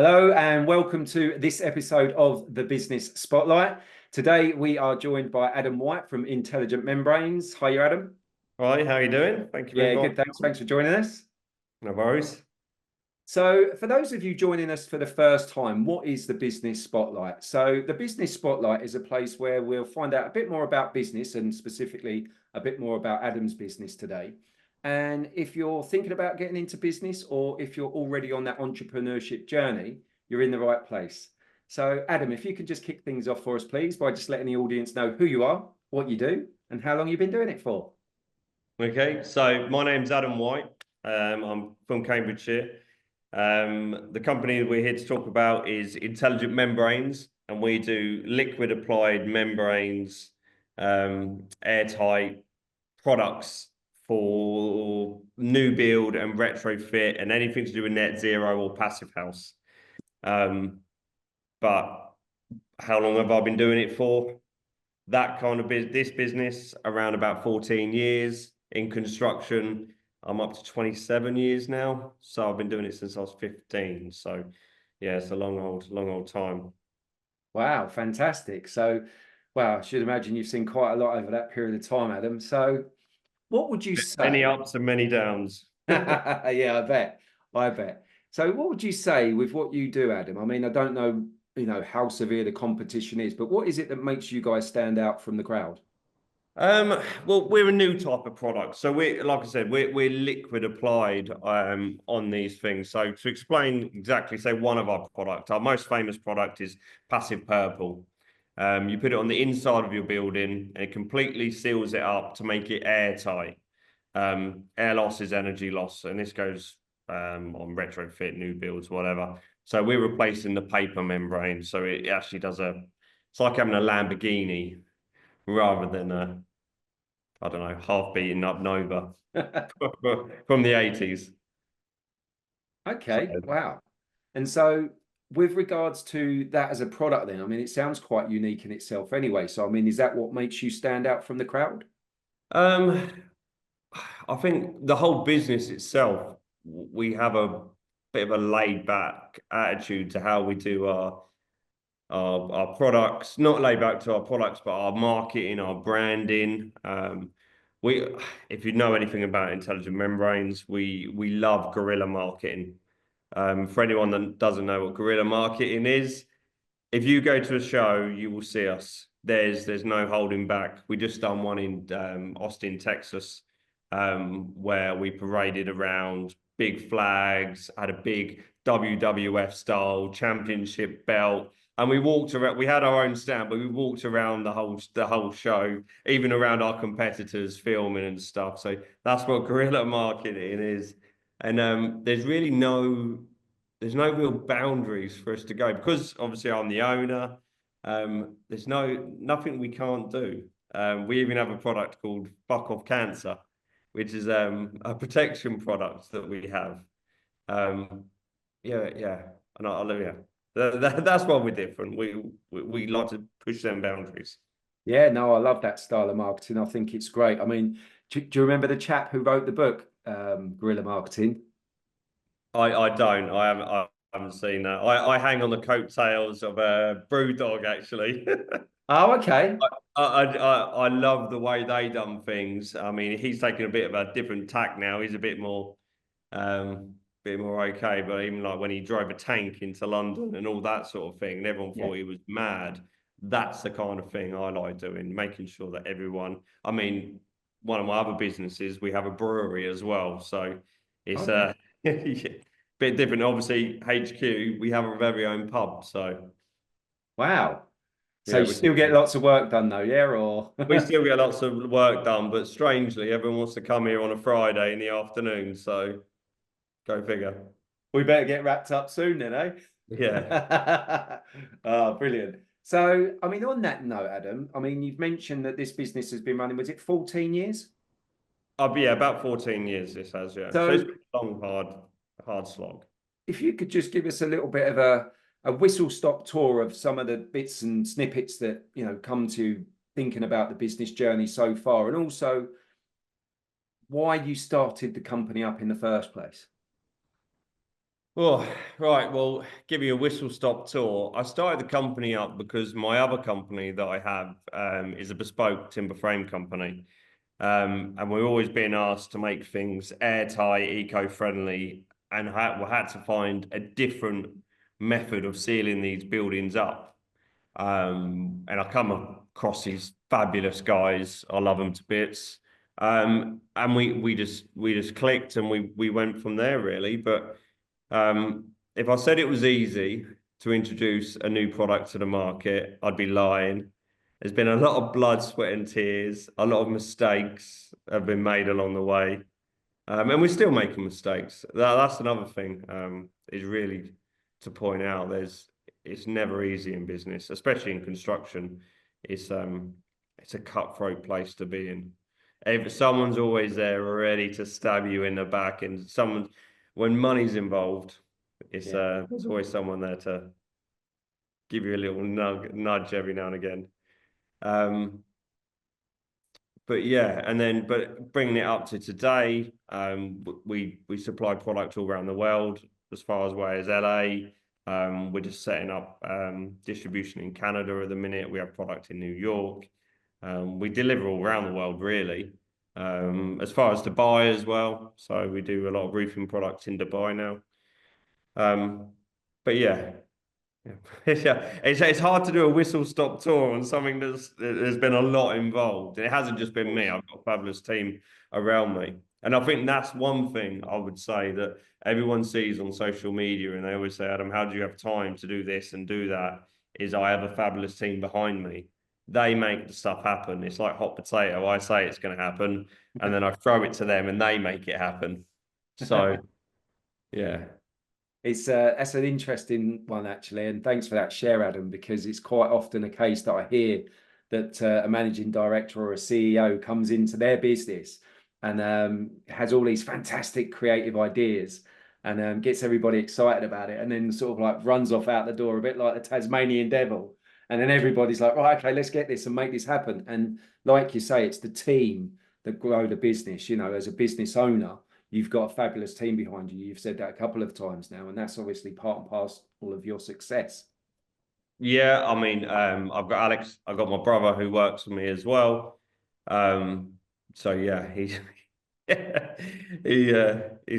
Hello and welcome to this episode of the Business Spotlight. Today we are joined by Adam White from Intelligent Membranes. Hi, you Adam. Hi, how are you doing? Thank you for Yeah, inviting good. Thanks. me. Thanks for joining us. No worries. So, for those of you joining us for the first time, what is the Business Spotlight? So, the Business Spotlight is a place where we'll find out a bit more about business and specifically a bit more about Adam's business today. And if you're thinking about getting into business or if you're already on that entrepreneurship journey, you're in the right place. So, Adam, if you could just kick things off for us, please, by just letting the audience know who you are, what you do, and how long you've been doing it for. Okay, so my name's Adam White. I'm from Cambridgeshire. The company we're here to talk about is Intelligent Membranes, and we do liquid applied membranes, airtight products for new build and retrofit and anything to do with net zero or passive house. But how long have I been doing it for? That kind of this business around about 14 years. In construction, I'm up to 27 years now. So I've been doing it since I was 15. So yeah, it's a long old time. Wow, fantastic. So, wow, I should imagine you've seen quite a lot over that period of time, Adam. So, what would you Many say? ups and many downs. Yeah, I bet. I bet. So, what would you say with what you do, Adam? I mean, I don't know, how severe the competition is, but what is it that makes you guys stand out from the crowd? Well, we're a new type of product. So we, like I said, we're liquid applied on these things. So to explain exactly, say one of our products, our most famous product is Passive Purple. You put it on the inside of your building and it completely seals it up to make it airtight. Air loss is energy loss, and this goes on retrofit, new builds, whatever. So we're replacing the paper membrane. So it actually does it's like having a Lamborghini rather than I don't know, half beaten up Nova from the 80s. So, Okay, wow. And so, with regards to that as a product, then, I mean, it sounds quite unique in itself anyway. So, I mean, is that what makes you stand out from the crowd? um, I think the whole business itself, we have a bit of a laid back attitude to how we do our products, not laid back to our products, but our marketing, our branding. We, if you know anything about Intelligent Membranes, we love guerrilla marketing. For anyone that doesn't know what guerrilla marketing is, if you go to a show, you will see us. There's no holding back. We just done one in Austin, Texas, where we paraded around big flags, had a big WWF style championship belt, and we walked around. We had our own stand, but we walked around the whole show, even around our competitors, filming and stuff. So that's what guerrilla marketing is. And there's no real boundaries for us to go because obviously I'm the owner. There's nothing we can't do. We even have a product called Fuck Off Cancer, which is a protection product that we have. Um, yeah, and yeah, that's why we're different. We like to push them boundaries. Yeah, no, I love that style of marketing. I think it's great. I mean, do you remember the chap who wrote the book, Guerrilla Marketing? I don't. I haven't seen that. I hang on the coattails of a Brewdog actually. Oh, okay. I love the way they done things. I mean, he's taken a bit of a different tack now. He's a bit more okay. But even like when he drove a tank into London and all that sort of thing, and everyone Yeah. thought he was mad. That's the kind of thing I like doing, making sure that everyone. I mean, one of my other businesses, we have a brewery as well, so it's Okay. bit different. Obviously, HQ, we have our very own pub, so Wow. So yeah, you still get lots of work done though, yeah? Or we still get lots of work done, but strangely, everyone wants to come here on a Friday in the afternoon. So go figure. we better get wrapped up soon then, Yeah. eh? Oh, brilliant. So, I mean, on that note, Adam, I mean, you've mentioned that this business has been running, was it 14 years? Yeah, about 14 years this has, yeah. So it's So been a long, hard slog. if you could just give us a little bit of a whistle stop tour of some of the bits and snippets that come to thinking about the business journey so far, and also why you started the company up in the first place. Oh, right. Well, give you a whistle-stop tour. I started the company up because my other company that I have is a bespoke timber frame company. And we're always being asked to make things airtight, eco-friendly, and we had to find a different method of sealing these buildings up. And I come across these fabulous guys. I love them to bits. And we just clicked and we went from there really. But if I said it was easy to introduce a new product to the market, I'd be lying. There's been a lot of blood, sweat, and tears. A lot of mistakes have been made along the way. And we're still making mistakes. That's another thing, is really to point out. It's never easy in business, especially in construction. It's a cutthroat place to be in. Someone's always there ready to stab you in the back, and when money's involved, there's always someone there to give you a little nudge every now and again. But yeah, but bringing it up to today, we supply product all around the world, as far away as LA. We're just setting up distribution in Canada at the minute. We have product in New York. We deliver all around the world, really. As far as Dubai as well. So we do a lot of roofing products in Dubai now. But yeah, it's hard to do a whistle-stop tour on something there's been a lot involved. And it hasn't just been me. I've got a fabulous team around me. And I think that's one thing I would say that everyone sees on social media, and they always say, Adam, how do you have time to do this and do that? Is I have a fabulous team behind me. They make the stuff happen. It's like hot potato. I say it's going to happen, and then I throw it to them, and they make it happen. So, yeah. That's an interesting one actually, and thanks for that share, Adam, because it's quite often a case that I hear that a managing director or a CEO comes into their business and has all these fantastic creative ideas and gets everybody excited about it, and then sort of like runs off out the door a bit like the Tasmanian devil, and then everybody's like, right, okay, let's get this and make this happen. And like you say, it's the team that grow the business. You know, as a business owner, you've got a fabulous team behind you. You've said that a couple of times now, and that's obviously part and parcel of your success. Yeah, I mean, I've got Alex, I've got my brother who works for me as well. So yeah, he's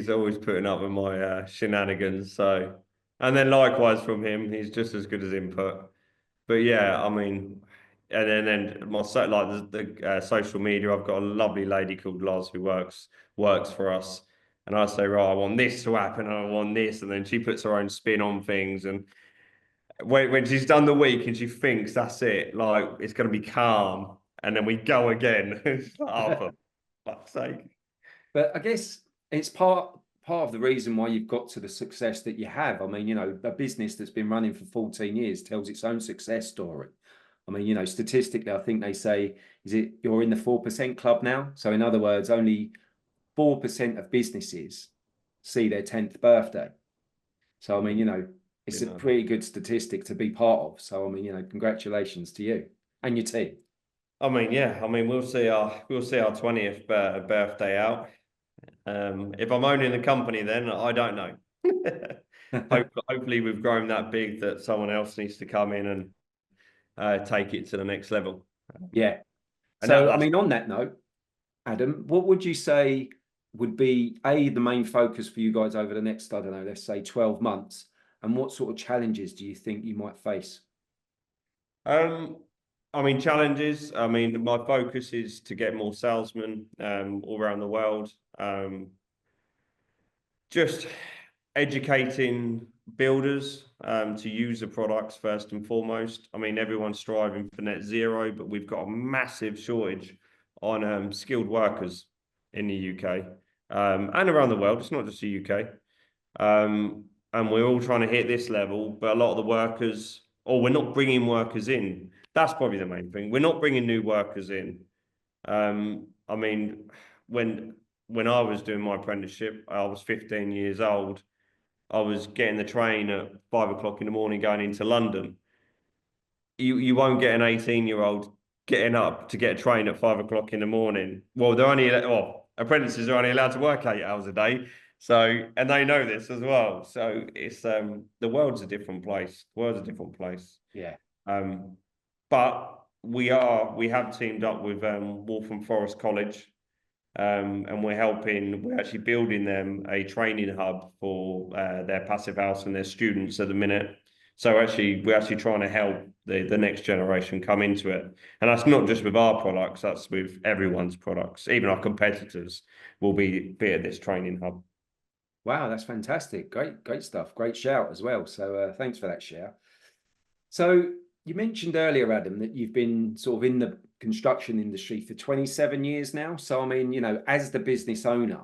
always putting up with my shenanigans. So, and then likewise from him, he's just as good as input. But yeah, I mean, and then my like the social media, I've got a lovely lady called Loz who works for us. And I say, right, I want this to happen, and I want this, and then she puts her own spin on things. And when she's done the week and she thinks that's it, like it's going to be calm, and then we go again. It's like, oh, for fuck's sake. But I guess it's part of the reason why you've got to the success that you have. I mean, you know, a business that's been running for 14 years tells its own success story. I mean, you know, statistically, I think they say, is it you're in the 4% club now? So in other words, only 4% of businesses see their 10th birthday. So, I mean, you know, it's a pretty good statistic to be part of. So, I mean, you know, congratulations to you and your team. I mean, yeah, I mean, we'll see our 20th birthday out. If I'm owning the company, then I don't know. Hopefully, we've grown that big that someone else needs to come in and take it to the next level. Yeah. So, I mean, on that note, Adam, what would you say would be the main focus for you guys over the next, I don't know, let's say 12 months? And what sort of challenges do you think you might face? I mean, challenges. I mean, my focus is to get more salesmen all around the world. Just educating builders to use the products first and foremost. I mean, everyone's striving for net zero, but we've got a massive shortage on skilled workers in the UK and around the world. It's not just the UK. And we're all trying to hit this level, but a lot of the workers, or we're not bringing workers in. That's probably the main thing. We're not bringing new workers in. I mean, when I was doing my apprenticeship, I was 15 years old. I was getting the train at 5 o'clock in the morning going into London. You won't get an 18-year-old getting up to get a train at 5 o'clock in the morning. Well, apprentices are only allowed to work 8 hours a day. So, and they know this as well. So it's the world's a different place. The world's a different place. Yeah. But we have teamed up with Waltham Forest College, and we're actually building them a training hub for their passive house and their students at the minute. So we're actually trying to help the next generation come into it. And that's not just with our products, that's with everyone's products. Even our competitors will be at this training hub. Wow, that's fantastic. Great stuff. Great shout as well. So thanks for that share. So you mentioned earlier, Adam, that you've been sort of in the construction industry for 27 years now. So, I mean, you know, as the business owner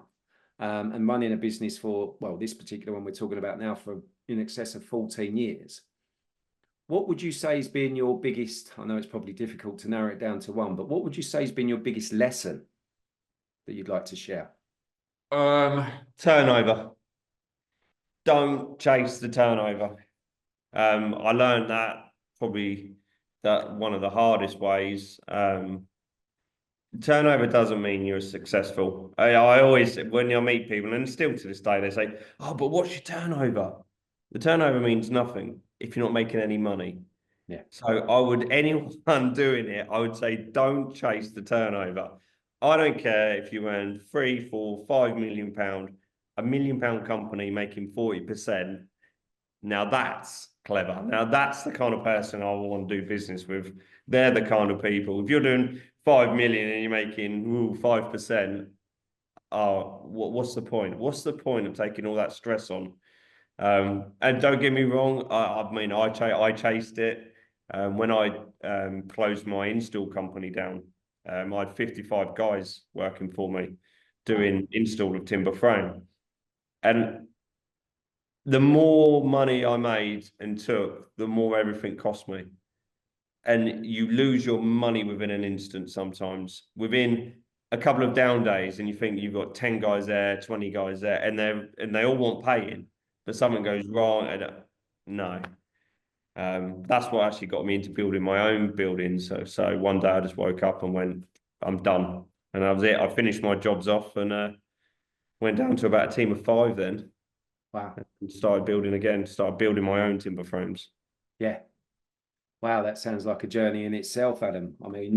and running a business for, well, this particular one we're talking about now for in excess of 14 years, what would you say has been your biggest, I know it's probably difficult to narrow it down to one, but what would you say has been your biggest lesson that you'd like to share? Turnover. Don't chase the turnover. I learned that probably that one of the hardest ways. Turnover doesn't mean you're successful. I always, when I meet people, and still to this day, they say, "Oh, but what's your turnover?" The turnover means nothing if you're not making any money. Yeah. So I would, anyone doing it, I would say, don't chase the turnover. I don't care if you earn 3, 4, 5 million pound, £1 million company making 40%. Now that's clever. Now that's the kind of person I want to do business with. They're the kind of people. If you're doing 5 million and you're making 5%, what's the point? What's the point of taking all that stress on? And don't get me wrong. I mean, I chased it. When I closed my install company down, I had 55 guys working for me doing install of timber frame, and the more money I made and took, the more everything cost me. And you lose your money within an instant sometimes, within a couple of down days, and you think you've got 10 guys there, 20 guys there, and they all want paying, but something goes wrong. And no. That's what actually got me into building my own building. So one day I just woke up and went, I'm done. And that was it. I finished my jobs off and went down to about a team of 5 then. Wow. And started building again, started building my own timber frames. Yeah. Wow, that sounds like a journey in itself, Adam. I mean,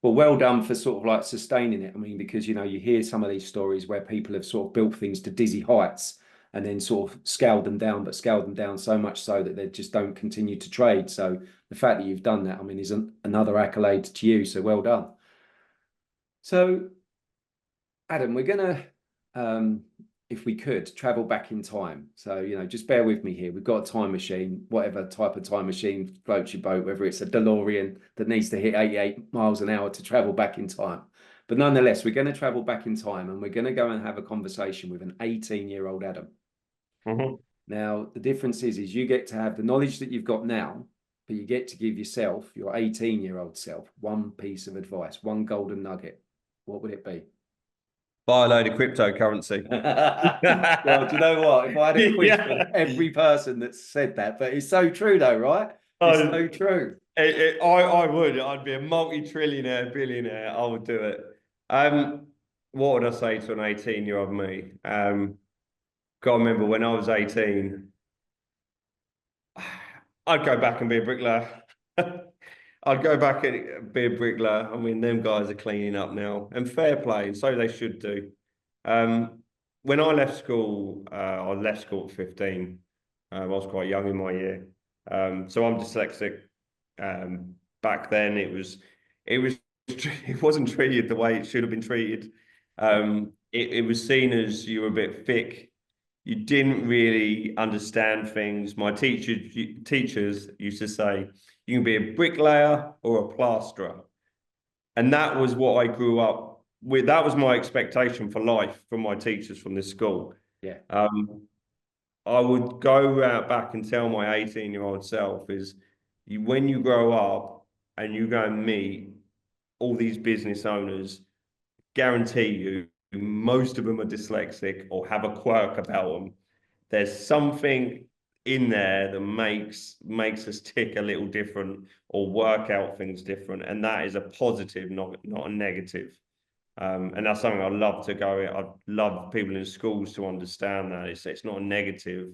well done for sort of like sustaining it. I mean, because, you know, you hear some of these stories where people have sort of built things to dizzy heights and then sort of scaled them down, but scaled them down so much so that they just don't continue to trade. So the fact that you've done that, I mean, is another accolade to you. So well done. So, Adam, we're going to, if we could, travel back in time. So, you know, just bear with me here. We've got a time machine, whatever type of time machine floats your boat, whether it's a DeLorean that needs to hit 88 miles an hour to travel back in time. But nonetheless, we're going to travel back in time and we're going to go and have a conversation with an 18-year-old Adam. Mm-hmm. Now, the difference is you get to have the knowledge that you've got now, but you get to give yourself, your 18-year-old self, one piece of advice, one golden nugget. What would it be? Buy a load of cryptocurrency. Well, do you know what? If I had a quiz for Yeah. every person that said that, but it's so true though, right? It's so true. I would. I'd be a multi-trillionaire, billionaire. I would do it. What would I say to an 18-year-old me? Gotta remember when I was 18, I'd go back and be a bricklayer. I'd go back and be a bricklayer. I mean, them guys are cleaning up now, and fair play, and so they should do. When I left school at 15. I was quite young in my year. So I'm dyslexic. Back then, it wasn't treated the way it should have been treated. It was seen as you were a bit thick. You didn't really understand things. My teachers used to say, you can be a bricklayer or a plasterer. And that was what I grew up with. That was my expectation for life from my teachers from this school. Yeah. I would go out back and tell my 18-year-old self is when you grow up and you go and meet all these business owners, guarantee you most of them are dyslexic or have a quirk about them. There's something in there that makes us tick a little different or work out things different, and that is a positive, not a negative. And that's something I'd love to go. I'd love people in schools to understand that it's not a negative.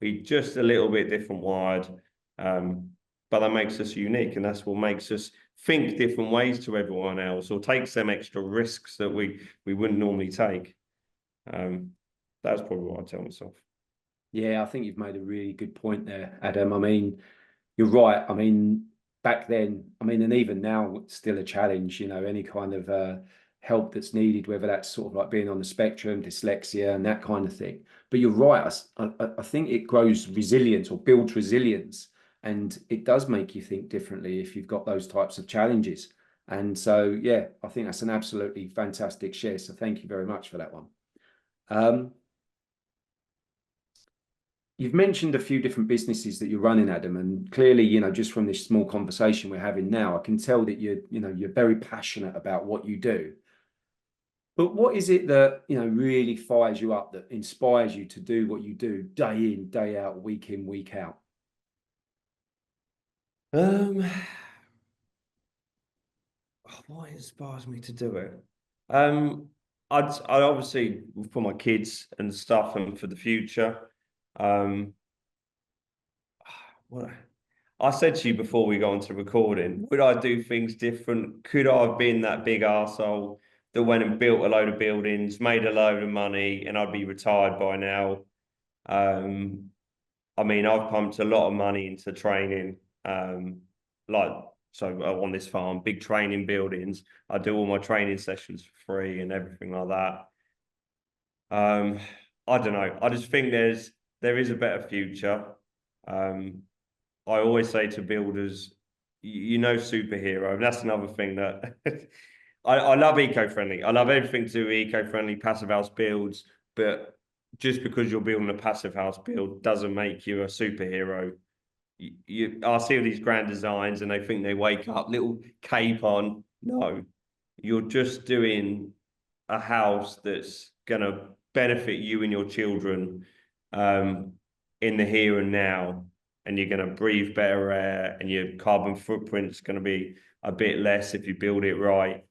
We're just a little bit different wired, but that makes us unique, and that's what makes us think different ways to everyone else, or take some extra risks that we wouldn't normally take. That's probably what I tell myself. Yeah, I think you've made a really good point there, Adam. I mean, you're right. I mean, back then, I mean, and even now, it's still a challenge, any kind of help that's needed, whether that's sort of like being on the spectrum, dyslexia, and that kind of thing. But you're right. I think it grows resilience or builds resilience. And it does make you think differently if you've got those types of challenges. And so, yeah, I think that's an absolutely fantastic share. So thank you very much for that one. You've mentioned a few different businesses that you're running, Adam, and clearly, just from this small conversation we're having now, I can tell that you're very passionate about what you do. But what is it that, really fires you up, that inspires you to do what you do day in, day out, week in, week out? What inspires me to do it? I'd obviously, for my kids and stuff, and for the future. What I said to you before we go on to recording, would I do things different? Could I have been that big arsehole that went and built a load of buildings, made a load of money, and I'd be retired by now? I mean, I've pumped a lot of money into training, on this farm, big training buildings. I do all my training sessions for free and everything like that. I don't know. I just think there is a better future. I always say to builders, superhero. And that's another thing that I love eco-friendly. I love everything to do eco-friendly, passive house builds, but just because you're building a passive house build doesn't make you a superhero. I see all these grand designs and they think they wake up, little cape on. No, you're just doing a house that's going to benefit you and your children in the here and now. And you're going to breathe better air, and your carbon footprint's going to be a bit less if you build it right.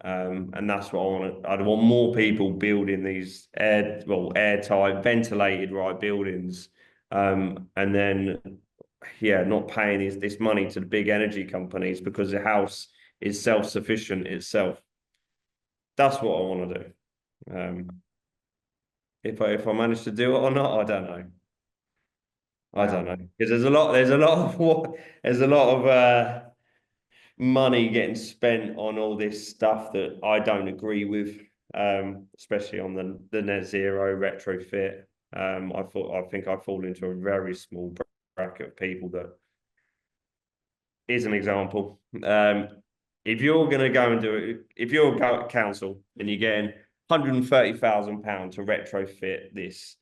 And that's what I want. I want more people building these airtight, ventilated right buildings, and then not paying this money to the big energy companies, because the house is self-sufficient itself. That's what I want to do. If I manage to do it or not, I don't know. I don't know, because there's a lot of money getting spent on all this stuff that I don't agree with, especially on the net zero retrofit. I think I fall into a very small bracket of people that is an example. If you're going to go and do it, if you're a council and you're getting £130,000 to retrofit this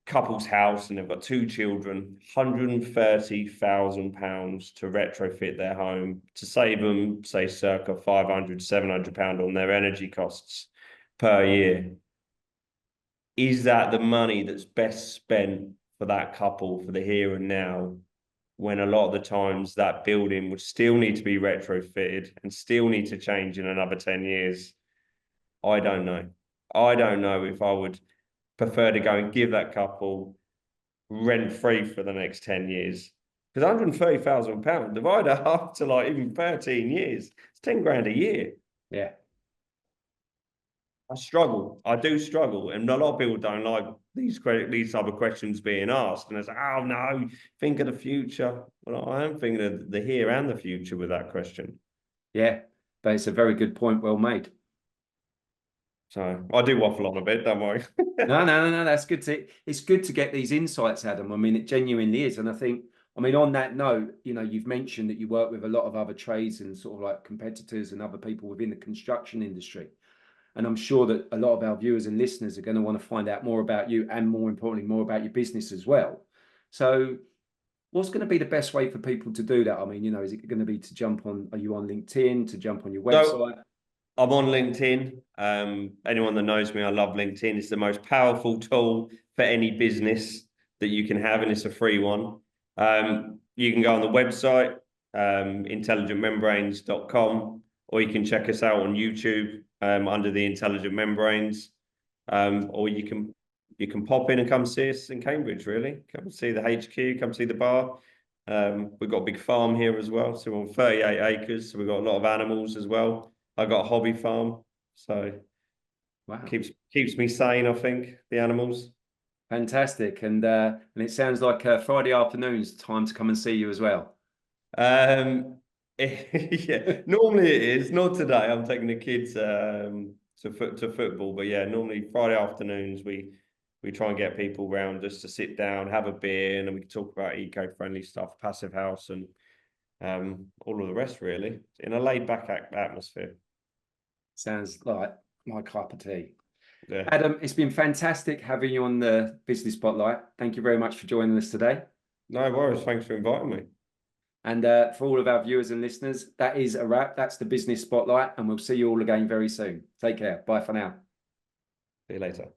couple's house and they've got 2 children, £130,000 to retrofit their home, to save them, say, circa £500–700 on their energy costs per year. Is that the money that's best spent for that couple for the here and now, when a lot of the times that building would still need to be retrofitted and still need to change in another 10 years? I don't know. I don't know if I would prefer to go and give that couple rent-free for the next 10 years. Because £130,000, divide that up to like even 13 years, it's 10 grand a year. Yeah. I struggle. I do struggle. And a lot of people don't like these type of questions being asked. And it's like, oh no, think of the future. Well, I am thinking of the here and the future with that question. Yeah, but it's a very good point, well made. So I do waffle on a bit, don't worry. No, that's good it's good to get these insights, Adam. I mean, it genuinely is. And I think, on that note, you've mentioned that you work with a lot of other trades and sort of like competitors and other people within the construction industry. And I'm sure that a lot of our viewers and listeners are going to want to find out more about you, and more importantly, more about your business as well. So what's going to be the best way for people to do that? Is it going to be to jump on, are you on LinkedIn, to jump on your website? So, I'm on LinkedIn. Anyone that knows me, I love LinkedIn. It's the most powerful tool for any business that you can have, and it's a free one. You can go on the website, intelligentmembranes.com, or you can check us out on YouTube. under the intelligent membranes, or you can pop in and come see us in Cambridge. Really, come see the HQ, come see the bar. We've got a big farm here as well, so we're on 38 acres. So we've got a lot of animals as well. I got a hobby farm, so Wow. keeps me sane, I think, the animals. Fantastic. And it sounds like Friday afternoon's time to come and see you as well. Yeah, normally it is. Not today. I'm taking the kids to football, but yeah, normally Friday afternoons we try and get people round just to sit down, have a beer, and then we can talk about eco-friendly stuff, Passivhaus, and all of the rest, really, in a laid-back atmosphere. Sounds like my cup of tea. Yeah. Adam, it's been fantastic having you on the Business Spotlight. Thank you very much for joining us today. No worries. Thanks for inviting me. And for all of our viewers and listeners, that is a wrap. That's the Business Spotlight, and we'll see you all again very soon. Take care. Bye for now. See you later.